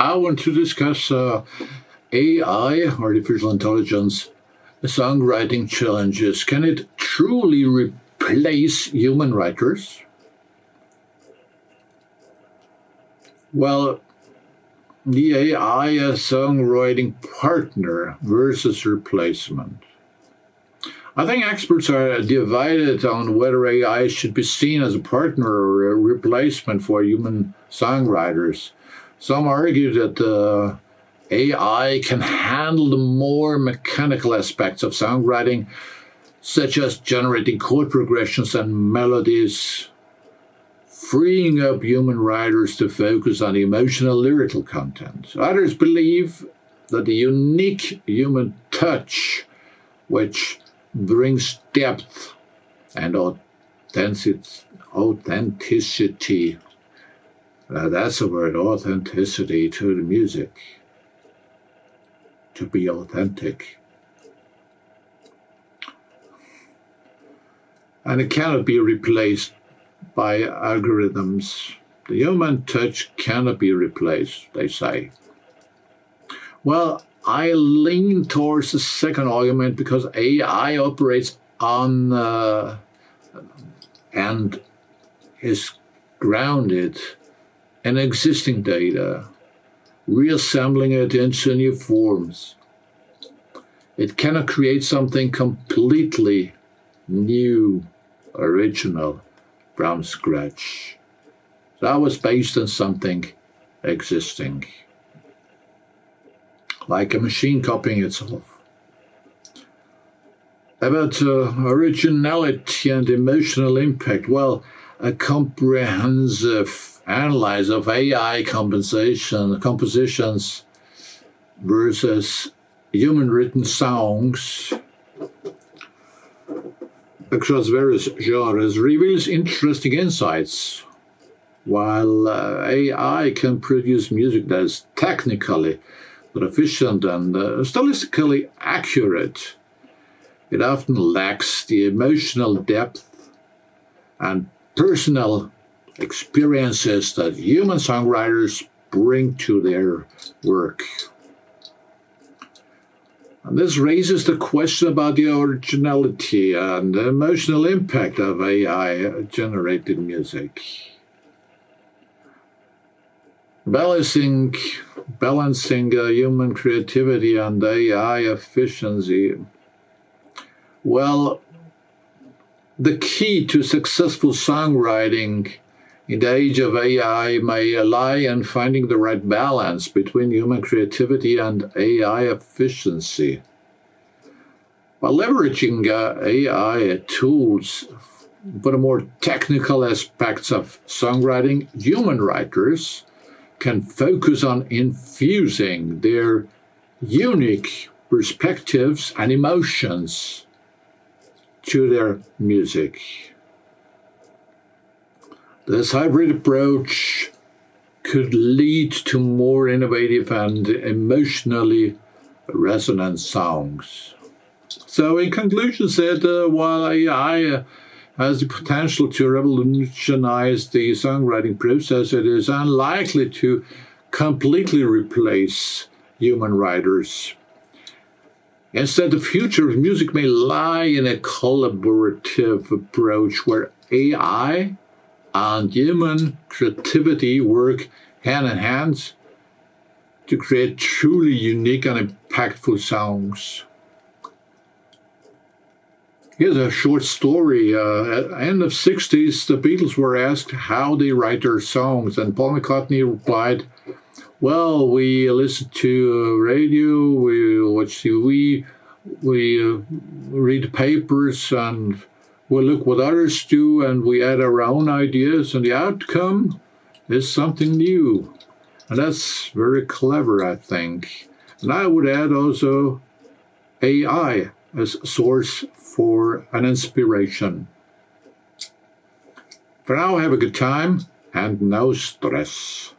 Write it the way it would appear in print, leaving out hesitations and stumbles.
I want to discuss AI, artificial intelligence, songwriting challenges. Can it truly replace human writers? Well, the AI as songwriting partner versus replacement. I think experts are divided on whether AI should be seen as a partner or a replacement for human songwriters. Some argue that AI can handle the more mechanical aspects of songwriting, such as generating chord progressions and melodies, freeing up human writers to focus on emotional lyrical content. Others believe that the unique human touch, which brings depth and authenticity, that's a word, authenticity, to the music, to be authentic. And it cannot be replaced by algorithms. The human touch cannot be replaced, they say. Well, I lean towards the second argument because AI operates on and is grounded in existing data, reassembling it into new forms. It cannot create something completely new, original, from scratch. That was based on something existing, like a machine copying itself. About originality and emotional impact, well, a comprehensive analysis of AI compositions versus human-written songs across various genres reveals interesting insights. While AI can produce music that is technically proficient and stylistically accurate, it often lacks the emotional depth and personal experiences that human songwriters bring to their work. And this raises the question about the originality and the emotional impact of AI-generated music. Balancing human creativity and AI efficiency. Well, the key to successful songwriting in the age of AI may lie in finding the right balance between human creativity and AI efficiency. By leveraging AI tools for the more technical aspects of songwriting, human writers can focus on infusing their unique perspectives and emotions to their music. This hybrid approach could lead to more innovative and emotionally resonant songs. So in conclusion, while AI has the potential to revolutionize the songwriting process, it is unlikely to completely replace human writers. Instead, the future of music may lie in a collaborative approach where AI and human creativity work hand in hand to create truly unique and impactful songs. Here's a short story. At the end of the 60s, the Beatles were asked how they write their songs, and Paul McCartney replied, well, we listen to radio, we watch TV, we read papers, and we look what others do, and we add our own ideas, and the outcome is something new. And that's very clever, I think. And I would add also AI as a source for an inspiration. For now, have a good time and no stress.